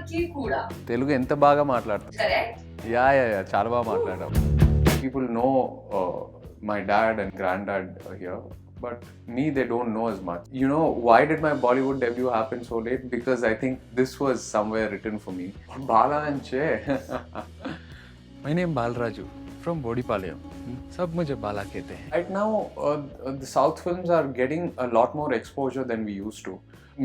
చూడడానికి కూడా తెలుగు ఎంత బాగా మాట్లాడతారు. కరెక్ట్. యా చాలా బాగా మాట్లాడాం. People know my dad and granddad here, but me they don't know as much. You know why did my Bollywood debut happen so late? Because I think this was somewhere written for me. Bala and Jay. My name Balraju from Bodipalem. सब मुझे बाला कहते हैं. Right now, the South films are getting a lot more exposure than we used to.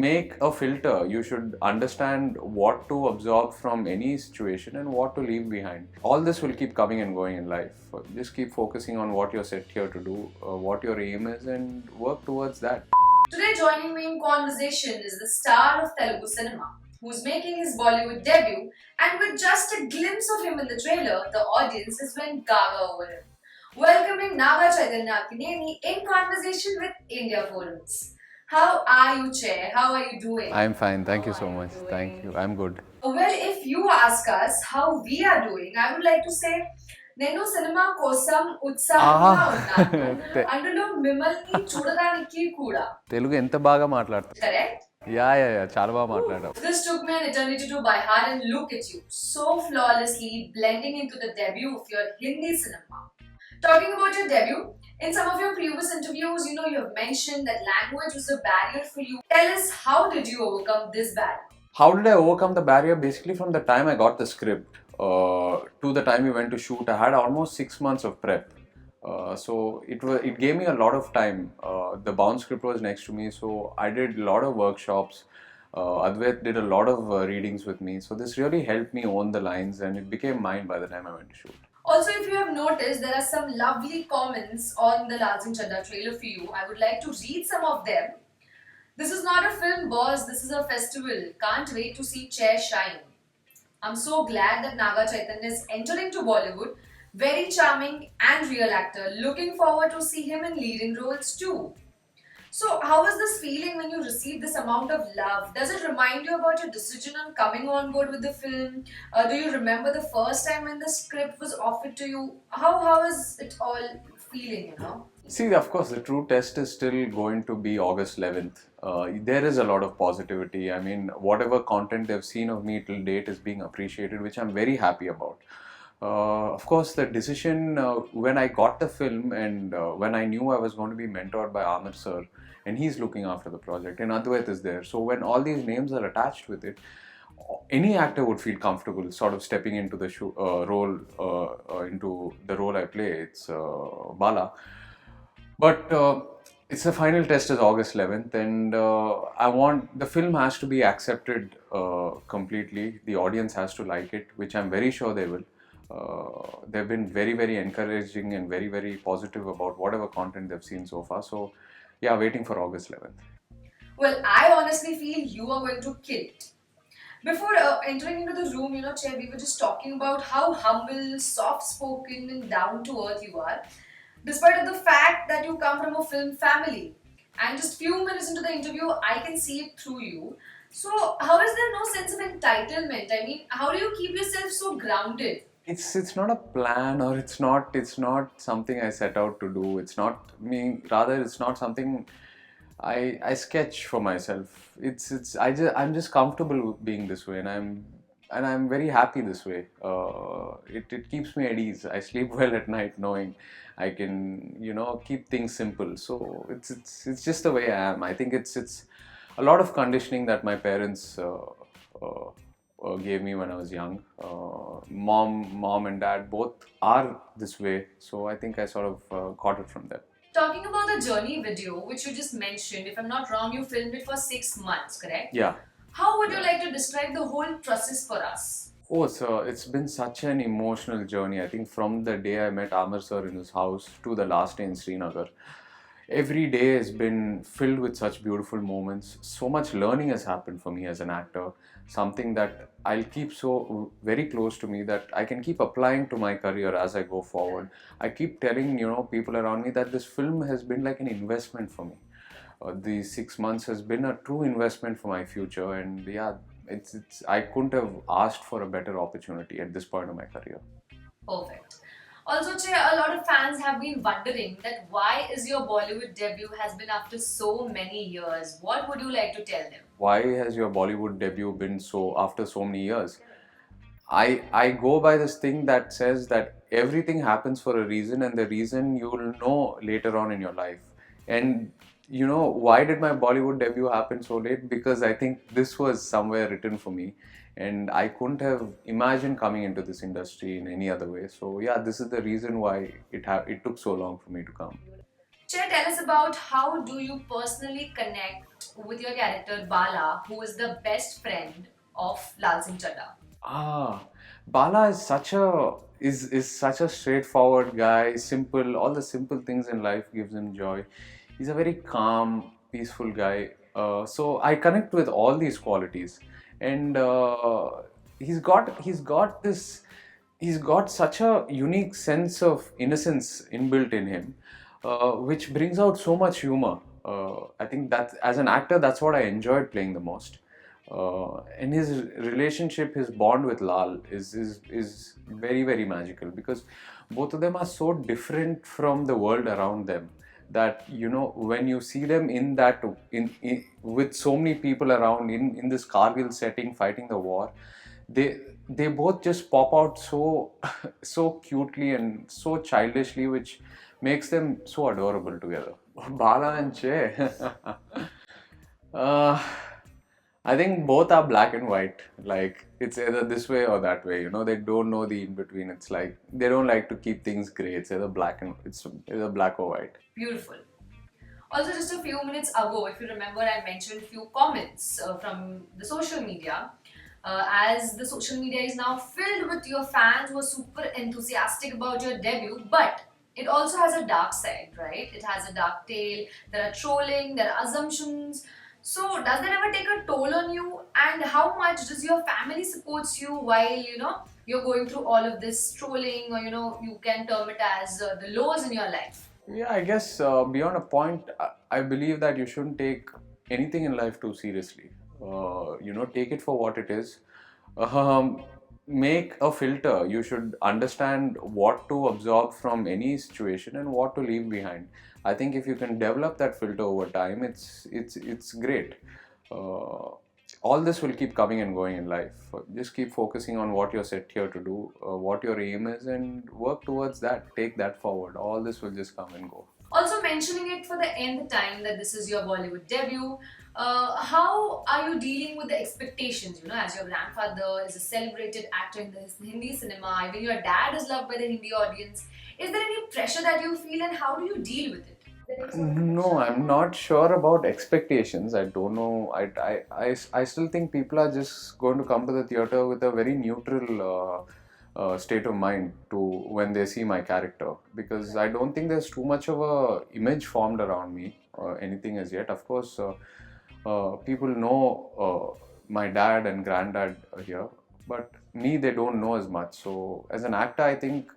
Make a filter. You should understand what to absorb from any situation and what to leave behind. All this will keep coming and going in life. Just keep focusing on what you're set here to do, what your aim is, and work towards that. Today joining me in conversation is the star of Telugu cinema, who's making his Bollywood debut, and with just a glimpse of him in the trailer, the audience has went gaga over him. Welcoming Naga Chaitanya Akkineni in conversation with India Forums. How are you, Chair? How are you doing? I'm fine. Thank you so much. Thank you. I'm good. Well, if you ask us how we are doing, I would like to say, నేను cinema కోసం ఉత్సాహంగా ఉన్నాను. అందులో మిమ్మల్ని చూడడానికి కూడా. తెలుగు ఎంత బాగా మాట్లాడతారు. కరెక్ట్. యా చాలా బాగా మాట్లాడాం. This took me an eternity to by heart, and look at you, so flawlessly blending into the debut of your Hindi cinema. Talking about your debut, in some of your previous interviews, you have mentioned that language was a barrier for you. Tell us, how did you overcome this barrier? How did I overcome the barrier? Basically, from the time I got the script to the time we went to shoot, I had almost 6 months of prep. So it gave me a lot of time. The bound script was next to me, so I did a lot of workshops. Advait did a lot of readings with me. So this really helped me own the lines, and it became mine by the time I went to shoot. Also, if you have noticed, there are some lovely comments on the Laal Singh Chadha trailer for you. I would like to read some of them. This is not a film, boss. This is a festival. Can't wait to see Chair shine. I'm so glad that Naga Chaitanya is entering to Bollywood. Very charming and real actor. Looking forward to see him in leading roles too. So, how was this feeling when you received this amount of love? Does it remind you about your decision on coming on board with the film? Do you remember the first time when the script was offered to you? How is it all feeling, See, of course, the true test is still going to be August 11th. There is a lot of positivity. I mean, whatever content they've seen of me till date is being appreciated, which I'm very happy about. Of course, the decision when I got the film and when I knew I was going to be mentored by Amir sir, and he's looking after the project, and Advait is there. So when all these names are attached with it, any actor would feel comfortable sort of stepping into the role, into the role I play. It's Bala. But it's the final test is August 11th, and the film has to be accepted completely. The audience has to like it, which I'm very sure they will. They've been very, very encouraging and very, very positive about whatever content they've seen so far. So, yeah, waiting for August 11th. Well, I honestly feel you are going to kill it. Before entering into the room, Chair, we were just talking about how humble, soft-spoken and down-to-earth you are, despite of the fact that you come from a film family. And just few minutes into the interview, I can see it through you. So, how is there no sense of entitlement? I mean, how do you keep yourself so grounded? It's not a plan, or it's not something I set out to do. It's not me. Rather, it's not something I sketch for myself. I'm just comfortable being this way, and I'm very happy this way. It keeps me at ease. I sleep well at night knowing I can keep things simple. So it's just the way I am. I think it's a lot of conditioning that my parents gave me when I was young. Mom and dad both are this way, so I think I sort of got it from them. Talking about the journey video, which you just mentioned, if I'm not wrong, you filmed it for 6 months, correct? Yeah. How would you like to describe the whole process for us? Oh, so it's been such an emotional journey. I think from the day I met Amir sir in his house to the last day in Srinagar, every day has been filled with such beautiful moments. So much learning has happened for me as an actor. Something that I'll keep so very close to me that I can keep applying to my career as I go forward. I keep telling people around me that this film has been like an investment for me. These 6 months has been a true investment for my future, and yeah, I couldn't have asked for a better opportunity at this point of my career. Perfect. Also, Che, a lot of fans have been wondering that why is your Bollywood debut has been after so many years. What would you like to tell them? Why has your Bollywood debut been so after so many years? I go by this thing that says that everything happens for a reason, and the reason you will know later on in your life. And you know, why did my Bollywood debut happen so late? Because I think this was somewhere written for me, and I couldn't have imagined coming into this industry in any other way. So yeah, this is the reason why it took so long for me to come. Che, tell us about how do you personally connect with your character Bala, who is the best friend of Laal Singh Chadha. Ah, Bala is such a straightforward guy, simple, all the simple things in life gives him joy. He's a very calm, peaceful guy. So I connect with all these qualities, and he's got such a unique sense of innocence inbuilt in him, which brings out so much humor. I think that as an actor, that's what I enjoyed playing the most. And his relationship, his bond with Lal is very very magical, because both of them are so different from the world around them that you know, when you see them in with so many people around in this Kargil setting fighting the war, they both just pop out so so cutely and so childishly, which makes them so adorable together. Bala and Jay. uh, I think both are black and white. Like it's either this way or that way. You know, they don't know the in between. It's like they don't like to keep things grey. It's either black or white. Beautiful. Also, just a few minutes ago, if you remember, I mentioned few comments from the social media. As the social media is now filled with your fans who are super enthusiastic about your debut, but it also has a dark side, right? It has a dark tail. There are trolling, there are assumptions. So, does that ever take a toll on you? And how much does your family supports you while you're going through all of this trolling, or you can term it as the lows in your life? Yeah, I guess beyond a point, I believe that you shouldn't take anything in life too seriously. You know, take it for what it is. Um, Make a filter. You should understand what to absorb from any situation and what to leave behind. I think if you can develop that filter over time, it's great. Uh, all this will keep coming and going in life. Just keep focusing on what you're set here to do, what your aim is, and work towards that. Take that forward. All this will just come and go. Also mentioning it for the nth time that this is your Bollywood debut. How are you dealing with the expectations? As your grandfather is a celebrated actor in the Hindi cinema, even your dad is loved by the Hindi audience. Is there any pressure that you feel, and how do you deal with it? No, I'm not sure about expectations. I don't know. I still think people are just going to come to the theater with a very neutral state of mind to when they see my character, because I don't think there's too much of a image formed around me or anything as yet. Of course, people know my dad and granddad here, but me they don't know as much. So as an actor, I think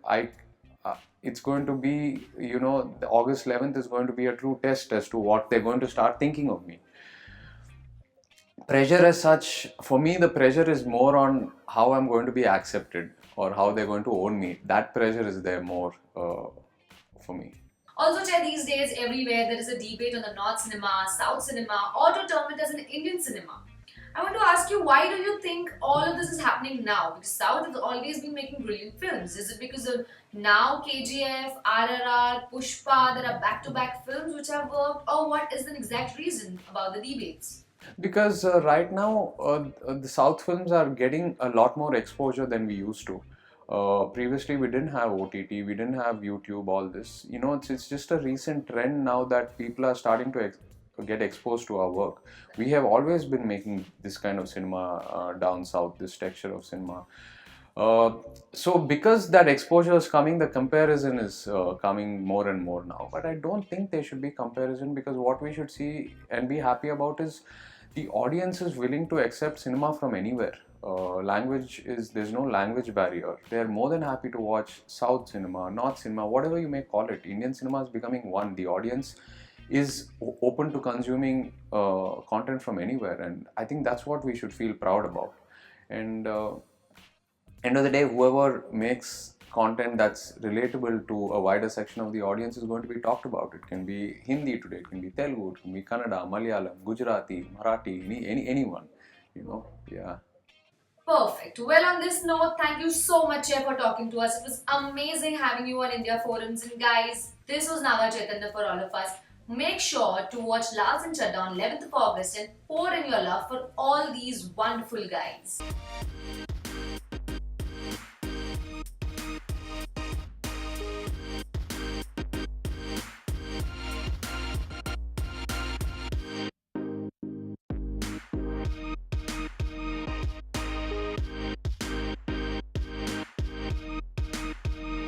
it's going to be, you know, the August 11th is going to be a true test as to what they're going to start thinking of me. Pressure as such, for me, the pressure is more on how I'm going to be accepted or how they're going to own me. That pressure is there more for me. Also, Chair, these days everywhere there is a debate on the North cinema, South cinema, or to term it as an Indian cinema. I want to ask you, why do you think all of this is happening now? Because South has always been making brilliant films. Is it because of now KGF, RRR, Pushpa, there are back-to-back films which have worked, or what is the exact reason about the debates? Because right now, the South films are getting a lot more exposure than we used to. Previously, we didn't have OTT, we didn't have YouTube, all this. You know, it's just a recent trend now that people are starting to get exposed to our work. We have always been making this kind of cinema down south, this texture of cinema. So because that exposure is coming, the comparison is coming more and more now. But I don't think there should be comparison, because what we should see and be happy about is the audience is willing to accept cinema from anywhere. There's no language barrier. They're more than happy to watch South cinema, North cinema, whatever you may call it. Indian cinema is becoming one. The audience is open to consuming content from anywhere, and I think that's what we should feel proud about. And end of the day, whoever makes content that's relatable to a wider section of the audience is going to be talked about. It can be Hindi today, it can be Telugu, it can be Kannada, Malayalam, Gujarati, Marathi, anyone, you know. Yeah. Perfect. Well, on this note, thank you so much, Jay, for talking to us. It was amazing having you on India Forums. And guys, this was Naga Chaitanya for all of us. Make sure to watch Laal Singh Chadha on 11th of August and pour in your love for all these wonderful guys.